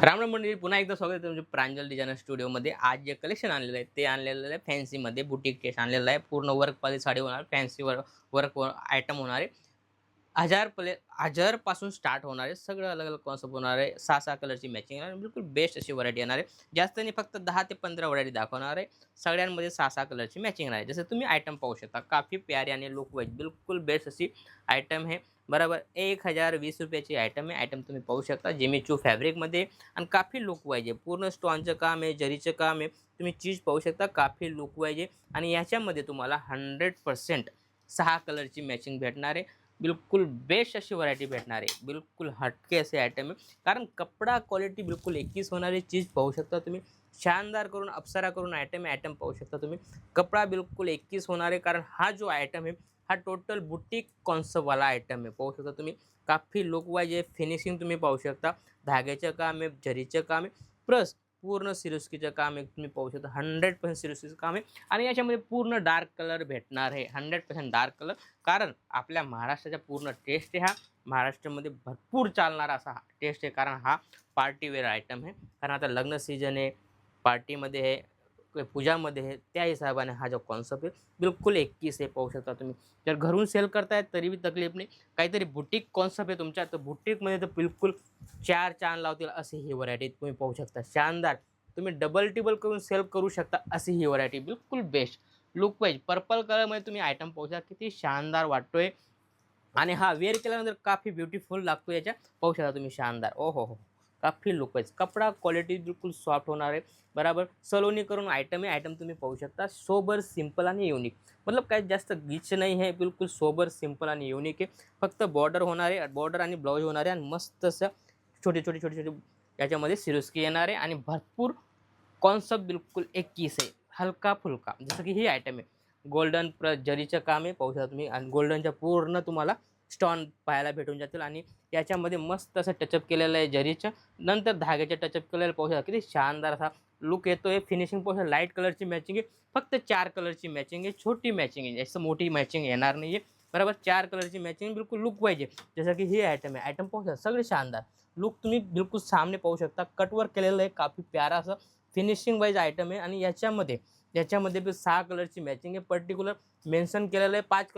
रामराम मंडळी, पुन्हा एकदा स्वागत आहे तुमच्या प्रांजल डिझायनर स्टुडिओमध्ये. आज जे कलेक्शन आणलेलं आहे ते आणलेलं आहे फॅन्सीमध्ये, बुटीक केस आणलेलं आहे. पूर्ण वर्कवाली साडी होणार, फॅन्सी वर्क आयटम होणार आहे. 1000 पासून स्टार्ट होणार आहे. सगळं अलग अलग कॉन्सेप्ट होणार आहे. 6 कलरची मॅचिंग आहे. बिलकुल बेस्ट अशी व्हरायटी येणार आहे. जास्त नाही, फक्त 10 ते 15 व्हरायटी दाखवणार आहे. सगळ्यांमध्ये 6 कलरची मॅचिंग आहे. जसं तुम्ही आयटम पाहू शकता, काफी प्यारी आणि लुक वाईज बिलकुल बेस्ट अशी आयटम आहे. बरोबर 1020 रुपयाची आयटम आहे. आयटम तुम्ही पाहू शकता जेमिचू फॅब्रिकमध्ये आणि काफी लुक वाईज आहे. पूर्ण स्टोनचं काम आहे, जरीचं काम आहे. तुम्ही चीज पाहू शकता, काफी लुक वाईज आहे. आणि याच्यामध्ये तुम्हाला 100% 6 कलरची मॅचिंग भेटणार आहे. बिलकुल बेस्ट अशी व्हरायटी भेटणार आहे. बिलकुल हटके असे आयटम आहे. कारण कपडा क्वालिटी बिलकुल 21 होणार आहे. चीज पाहू शकता तुम्ही, शानदार करून अप्सरा करून आयटम पाहू शकता तुम्ही. कपडा बिलकुल 21 होणार आहे. कारण हा जो आयटम आहे हा टोटल बुटीक कॉन्सेप्टवाला आयटम आहे. पाहू शकता तुम्ही, काफी लुक वाईज आहे. फिनिशिंग तुम्ही पाहू शकता, धाग्याचं काम आहे, जरीचं काम आहे, प्लस पूर्ण सिरोस्कीचं काम आहे. तुम्ही पाहू शकता 100% सिरोस्कीचं काम आहे. आणि याच्यामध्ये पूर्ण डार्क कलर भेटणार आहे, 100% डार्क कलर. कारण आपल्या महाराष्ट्राचा पूर्ण टेस्ट आहे हा. महाराष्ट्रामध्ये भरपूर चालणारा असा टेस्ट आहे. कारण हा पार्टीवेअर आयटम आहे. कारण आता लग्न सीजन आहे, पार्टीमध्ये आहे, पूजामध्ये आहे, त्या हिशोबाने हा जो कॉन्सेप्ट आहे बिलकुल 21 आहे. पाहू शकता तुम्ही. जर घरून सेल करतायत तरी बी तकलीफ नाही. काहीतरी बुटीक कॉन्सेप्ट आहे तुमच्या, तर बुटीकमध्ये तर बिलकुल 4 चांद लावतील अशी ही व्हरायटी तुम्ही पाहू शकता. शानदार, तुम्ही डबल टिबल करून सेल करू शकता अशी ही व्हरायटी. बिलकुल बेस्ट लुक वाईज. पर्पल कलरमध्ये तुम्ही आयटम पाहू शकता, किती शानदार वाटतोय. आणि हा वेअर केल्यानंतर काफी ब्युटिफुल लागतो. याच्या पाहू शकता तुम्ही, शानदार. ओ हो, काफी लुक वाईज. कपडा क्वालिटी बिलकुल सॉफ्ट होणार आहे. बराबर सलोनी करून आयटम आहे. आयटम तुम्ही पाहू शकता, सोबर सिंपल आणि युनिक. मतलब काही जास्त गीच नाही आहे, बिलकुल सोबर सिंपल आणि युनिक आहे. फक्त बॉर्डर होणार आहे, बॉर्डर आणि ब्लाऊज होणार आहे. आणि मस्त असं छोटे छोटे छोटे छोटे याच्यामध्ये सिरोस्की येणार आहे. आणि भरपूर कॉन्सेप्ट बिलकुल 21 आहे, हलका फुलका. जसं की ही आयटम आहे, गोल्डन जरीचं काम आहे. पाहू शकता तुम्ही. आणि गोल्डनच्या पूर्ण तुम्हाला स्टोन पाहायला भेटून जातील. आणि याच्यामध्ये मस्त असं टचअप केलेलं आहे जरीचं. नंतर धाग्याच्या टचअप केलेलं पाहू शकता, किती शानदार असा लुक येतोय. फिनिशिंग पाहू शकता, लाईट कलरची मॅचिंग आहे. फक्त 4 कलरची मॅचिंग आहे, छोटी मॅचिंग आहे, जास्त मोठी मॅचिंग येणार नाही आहे. बरोबर 4 कलरची मॅचिंग बिलकुल लुक वाईज आहे. जसं की ही आयटम आहे. आयटम पाहू शकता, सगळे शानदार लुक तुम्ही बिलकुल सामने पाहू शकता. कटवर्क केलेलं आहे, काफी प्यारा असं फिनिशिंग वाईज आयटम आहे. आणि याच्यामध्ये बी 6 कलरची मॅचिंग आहे. पर्टिक्युलर मेन्शन केलेलं आहे 5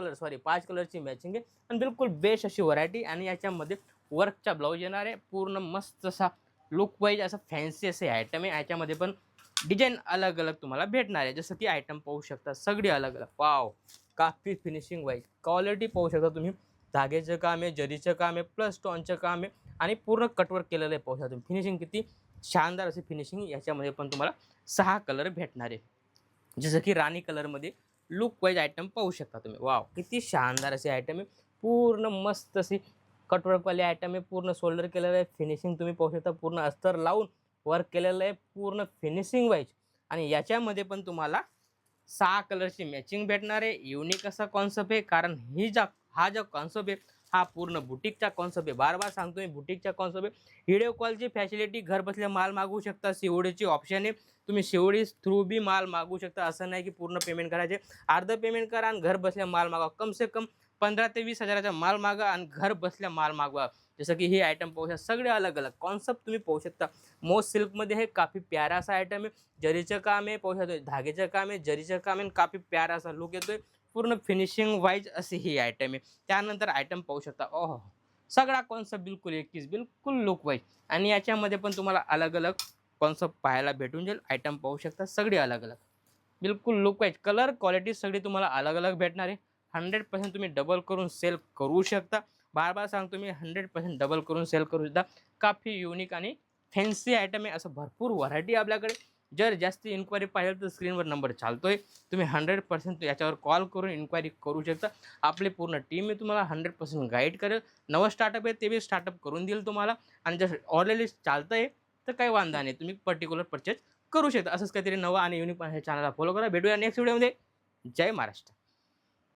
कलरची मॅचिंग आहे. आणि बिलकुल बेस्ट अशी व्हरायटी. आणि याच्यामध्ये वर्कचा ब्लाऊज येणार आहे. पूर्ण मस्त असा लुक वाईज असा फॅन्सी असे आयटम आहे. याच्यामध्ये पण डिझाईन अलग अलग तुम्हाला भेटणार आहे. जसं की आयटम पाहू शकता, सगळी अलग अलग. वाव, काफी फिनिशिंग वाईज क्वालिटी पाहू शकता तुम्ही. धाग्याचं काम आहे, जरीचं काम आहे, प्लस स्टोनचं काम आहे. आणि पूर्ण कटवर्क केलेलं आहे. पाहू शकता तुम्ही, फिनिशिंग किती शानदार अशी फिनिशिंग. याच्यामध्ये पण तुम्हाला 6 कलर भेटणार आहे. जसं की राणी कलरमध्ये लुक वाईज आयटम पाहू शकता तुम्ही. वाव, किती शानदार असे आयटम आहे. पूर्ण मस्त अशी कटवर्कवाली आयटम आहे. पूर्ण शोल्डर केलेलं आहे. फिनिशिंग तुम्ही पाहू शकता, पूर्ण अस्तर लावून वर्क केलेलं आहे, पूर्ण फिनिशिंग वाईज. आणि याच्यामध्ये पण तुम्हाला 6 कलरची मॅचिंग भेटणार आहे. युनिक असा कॉन्सेप्ट आहे. कारण हा जो कॉन्सेप्ट आहे हा पूर्ण बुटीकचा कॉन्सेप्ट आहे. बार सांगतो मी, बुटीकचा कॉन्सेप्ट आहे. व्हिडिओ कॉलची फॅसिलिटी, घर बसल्या माल मागवू शकता. सीओडीची ऑप्शन आहे. तुम्ही सीओडी थ्रू बी माल मागवू शकता. असं नाही की पूर्ण पेमेंट करायचे, अर्ध पेमेंट करा आणि घर बसल्या माल मागवा. कम से कम 15 ते 20 हजाराचा माल मागा आणि घर बसल्या माल मागवा. जसं की ही आयटम पाहू शकता, सगळे अलग अलग कॉन्सेप्ट तुम्ही पाहू शकता. मोस्ट सिल्कमध्ये हे काफी प्यारा असा आयटम आहे. जरीचं काम आहे, पाहू शकता धाग्याचं काम आहे, जरीचं काम आहे. काफी प्यारा असा लुक येतोय. पूर्ण फिनिशिंग वाईज अशी ही आयटम आहे. त्यानंतर आयटम पाहू शकता, ओहो, सगळा कॉन्सेप्ट बिलकुल 21, बिलकुल लुक वाईज. आणि याच्यामध्ये पण तुम्हाला अलग अलग कॉन्सेप्ट पाहायला भेटून जाईल. आयटम पाहू शकता, सगळे अलग अलग बिलकुल लुक वाईज. कलर क्वालिटी सगळी तुम्हाला अलग अलग भेटणार आहे. 100% तुम्ही डबल करून सेल करू शकता. बार सांगतो मी, 100% डबल करून सेल करू शकता. काफी युनिक आणि फॅन्सी आयटम आहे. असं भरपूर व्हरायटी आपल्याकडे. जर जास्त इन्क्वायरी पाहिजे तर स्क्रीनवर नंबर चालतोय, तुम्ही 100% याच्यावर कॉल करून इन्क्वायरी करू शकता. आपली पूर्ण टीम आहे तुम्हाला 100% गाईड करेल. नवं स्टार्टअप आहे ते बी स्टार्टअप करून देईल तुम्हाला. आणि जर ऑलरेडी चालतंय तर काही वांधा नाही, तुम्ही पर्टिक्युलर परचेस करू शकता. असंच काहीतरी नवं आणि युनिक हे चॅनलला फॉलो करा. भेटूया नेक्स्ट व्हिडिओमध्ये. जय महाराष्ट्र.